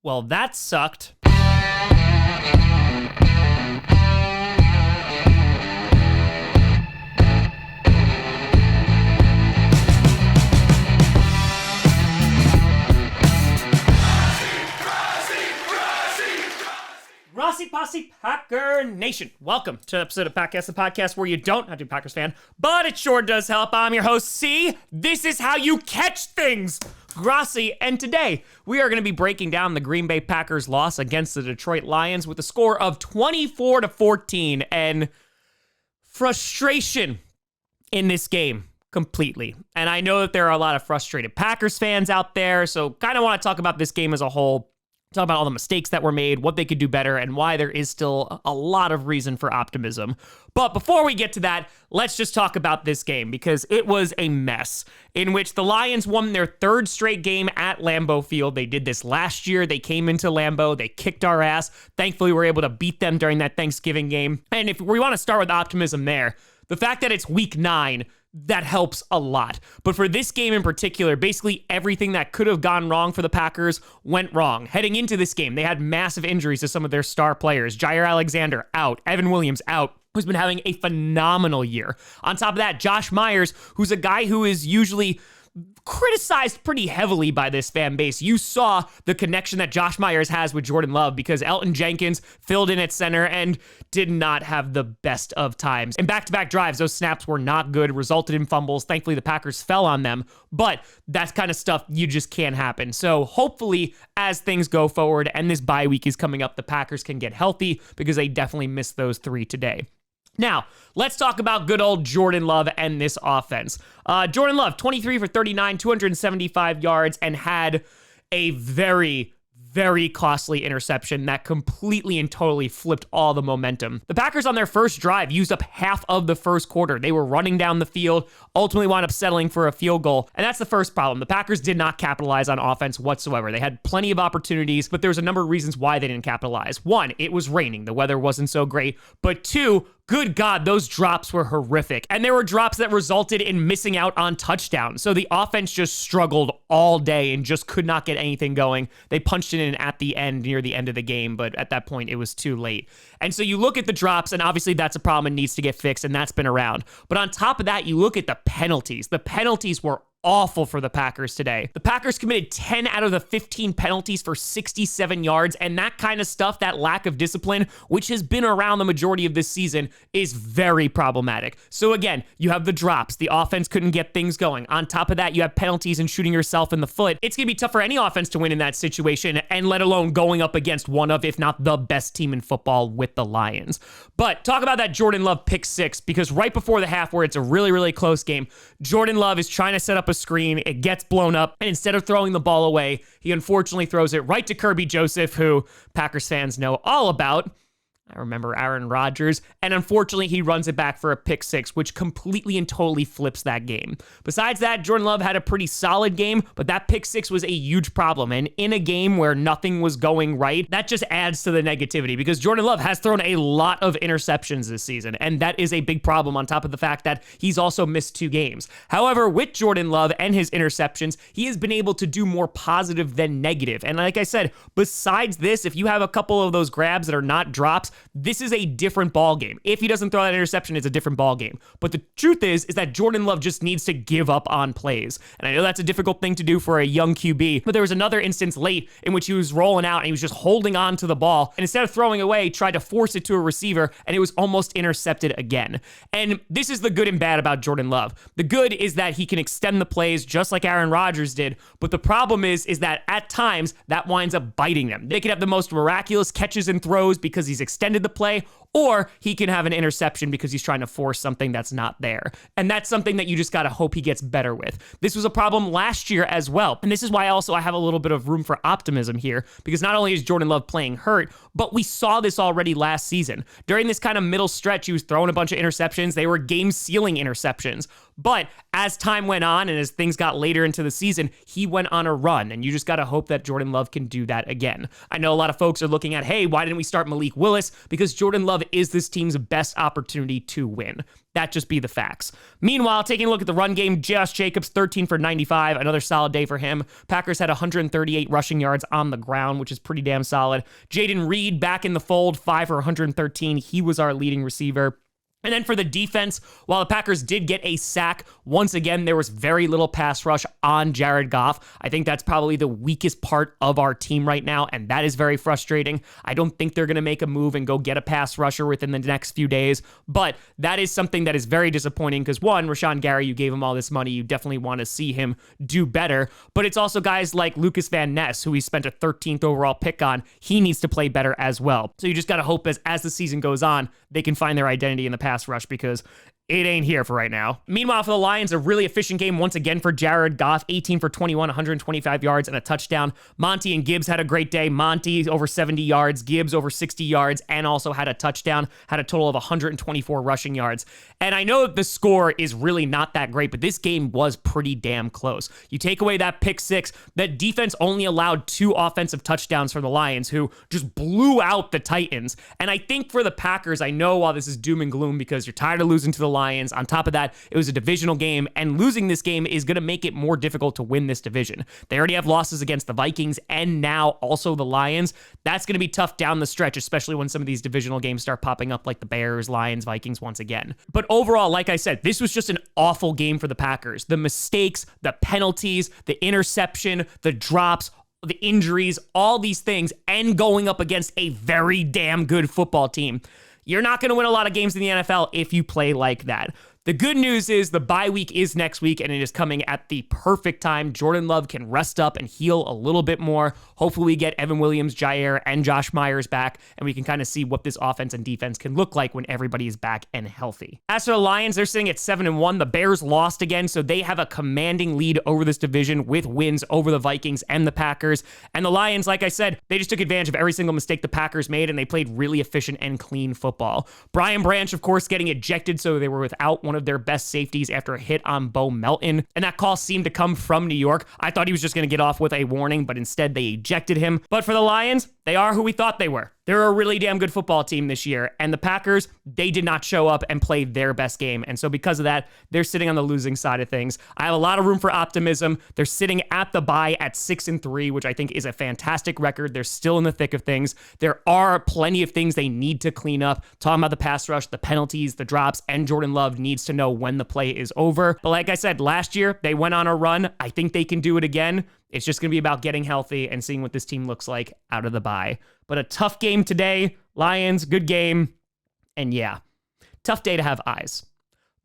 Well, that sucked. Grossi Posse Packer Nation. Welcome to an episode of Packcast, the podcast where you don't have to be a Packers fan, but it sure does help. I'm your host, C. This is how you catch things, Grossi, and today we are going to be breaking down the Green Bay Packers loss against the Detroit Lions with a score of 24-14 and frustration in this game completely. And I know that there are a lot of frustrated Packers fans out there, so kind of want to talk about this game as a whole. Talk about all the mistakes that were made, what they could do better, and why there is still a lot of reason for optimism. But before we get to that, let's just talk about this game because it was a mess in which the Lions won their third straight game at Lambeau Field. They did this last year. They came into Lambeau. They kicked our ass. Thankfully, we were able to beat them during that Thanksgiving game. And if we want to start with optimism there, the fact that it's week 9, that helps a lot. But for this game in particular, basically everything that could have gone wrong for the Packers went wrong. Heading into this game, they had massive injuries to some of their star players. Jair Alexander out, Evan Williams out, who's been having a phenomenal year. On top of that, Josh Myers, who's a guy who is usually criticized pretty heavily by this fan base. You saw the connection that Josh Myers has with Jordan Love because Elton Jenkins filled in at center and did not have the best of times. In back-to-back drives, those snaps were not good, resulted in fumbles. Thankfully, the Packers fell on them, but that's kind of stuff you just can't happen. So hopefully, as things go forward and this bye week is coming up, the Packers can get healthy because they definitely missed those 3 today. Now, let's talk about good old Jordan Love and this offense. Jordan Love, 23 for 39, 275 yards, and had a very costly interception that completely and totally flipped all the momentum. The Packers on their first drive used up half of the first quarter. They were running down the field, ultimately wound up settling for a field goal. And that's the first problem. The Packers did not capitalize on offense whatsoever. They had plenty of opportunities, but there was a number of reasons why they didn't capitalize. 1, it was raining. The weather wasn't so great. But 2, good God, those drops were horrific. And there were drops that resulted in missing out on touchdowns. So the offense just struggled all day and just could not get anything going. They punched it in at the end, near the end of the game, but at that point, it was too late. And so you look at the drops, and obviously that's a problem and needs to get fixed, and that's been around. But on top of that, you look at the penalties. The penalties were awful for the Packers today. The Packers committed 10 out of the 15 penalties for 67 yards, and that kind of stuff, that lack of discipline, which has been around the majority of this season, is very problematic. So again, you have the drops. The offense couldn't get things going. On top of that, you have penalties and shooting yourself in the foot. It's going to be tough for any offense to win in that situation, and let alone going up against one of, if not the best team in football with the Lions. But talk about that Jordan Love pick 6, because right before the half, where it's a really close game, Jordan Love is trying to set up a screen, it gets blown up, and instead of throwing the ball away, he unfortunately throws it right to Kirby Joseph, who Packers fans know all about. I remember Aaron Rodgers, and unfortunately, he runs it back for a pick 6, which completely and totally flips that game. Besides that, Jordan Love had a pretty solid game, but that pick 6 was a huge problem, and in a game where nothing was going right, that just adds to the negativity, because Jordan Love has thrown a lot of interceptions this season, and that is a big problem on top of the fact that he's also missed 2 games. However, with Jordan Love and his interceptions, he has been able to do more positive than negative, and like I said, besides this, if you have a couple of those grabs that are not drops, this is a different ball game. If he doesn't throw that interception, it's a different ball game. But the truth is that Jordan Love just needs to give up on plays. And I know that's a difficult thing to do for a young QB, but there was another instance late in which he was rolling out and he was just holding on to the ball. And instead of throwing away, tried to force it to a receiver, and it was almost intercepted again. And this is the good and bad about Jordan Love. The good is that he can extend the plays just like Aaron Rodgers did. But the problem is that at times that winds up biting them. They could have the most miraculous catches and throws because he's extended the play, or he can have an interception because he's trying to force something that's not there. And that's something that you just got to hope he gets better with. This was a problem last year as well. And this is why also I have a little bit of room for optimism here, because not only is Jordan Love playing hurt, but we saw this already last season. During this kind of middle stretch, he was throwing a bunch of interceptions. They were game-sealing interceptions. But as time went on and as things got later into the season, he went on a run, and you just got to hope that Jordan Love can do that again. I know a lot of folks are looking at, hey, why didn't we start Malik Willis? Because Jordan Love is this team's best opportunity to win. That just be the facts. Meanwhile, taking a look at the run game, Josh Jacobs, 13 for 95, another solid day for him. Packers had 138 rushing yards on the ground, which is pretty damn solid. Jaden Reed back in the fold, 5 for 113. He was our leading receiver. And then for the defense, while the Packers did get a sack, once again, there was very little pass rush on Jared Goff. I think that's probably the weakest part of our team right now, and that is very frustrating. I don't think they're going to make a move and go get a pass rusher within the next few days, but that is something that is very disappointing because, one, Rashawn Gary, you gave him all this money. You definitely want to see him do better, but it's also guys like Lucas Van Ness, who he spent a 13th overall pick on. He needs to play better as well. So you just got to hope as the season goes on, they can find their identity in the pass rush because it ain't here for right now. Meanwhile, for the Lions, a really efficient game once again for Jared Goff, 18 for 21, 125 yards and a touchdown. Monty and Gibbs had a great day. Monty over 70 yards, Gibbs over 60 yards, and also had a touchdown, had a total of 124 rushing yards. And I know the score is really not that great, but this game was pretty damn close. You take away that pick six, that defense only allowed 2 offensive touchdowns for the Lions, who just blew out the Titans. And I think for the Packers, I know while this is doom and gloom because you're tired of losing to the Lions. On top of that, it was a divisional game, and losing this game is going to make it more difficult to win this division. They already have losses against the Vikings and now also the Lions. That's going to be tough down the stretch, especially when some of these divisional games start popping up like the Bears, Lions, Vikings once again. But overall, like I said, this was just an awful game for the Packers. The mistakes, the penalties, the interception, the drops, the injuries, all these things, and going up against a very damn good football team. You're not going to win a lot of games in the NFL if you play like that. The good news is the bye week is next week, and it is coming at the perfect time. Jordan Love can rest up and heal a little bit more. Hopefully we get Evan Williams, Jair, and Josh Myers back, and we can kind of see what this offense and defense can look like when everybody is back and healthy. As for the Lions, they're sitting at 7-1. The Bears lost again, so they have a commanding lead over this division with wins over the Vikings and the Packers. And the Lions, like I said, they just took advantage of every single mistake the Packers made, and they played really efficient and clean football. Brian Branch, of course, getting ejected, so they were without one of their best safeties after a hit on Bo Melton, and that call seemed to come from New York. I thought he was just going to get off with a warning, but instead they ejected him. But for the Lions, they are who we thought they were. They're a really damn good football team this year, and the Packers, they did not show up and play their best game, and so because of that, they're sitting on the losing side of things. I have a lot of room for optimism. They're sitting at the bye at 6-3, which I think is a fantastic record. They're still in the thick of things. There are plenty of things they need to clean up. Talking about the pass rush, the penalties, the drops, and Jordan Love needs to know when the play is over. But like I said, last year, they went on a run. I think they can do it again. It's just going to be about getting healthy and seeing what this team looks like out of the bye. But a tough game today. Lions, good game. And yeah, tough day to have eyes.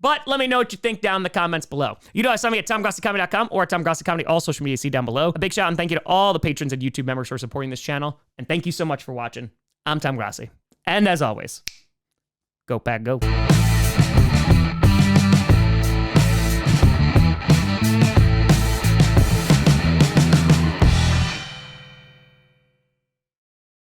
But let me know what you think down in the comments below. You know, find me at TomGrossiComedy.com or at Tom Grossi Comedy, all social media see down below. A big shout out and thank you to all the patrons and YouTube members for supporting this channel. And thank you so much for watching. I'm Tom Grossi. And as always, go Pack, go.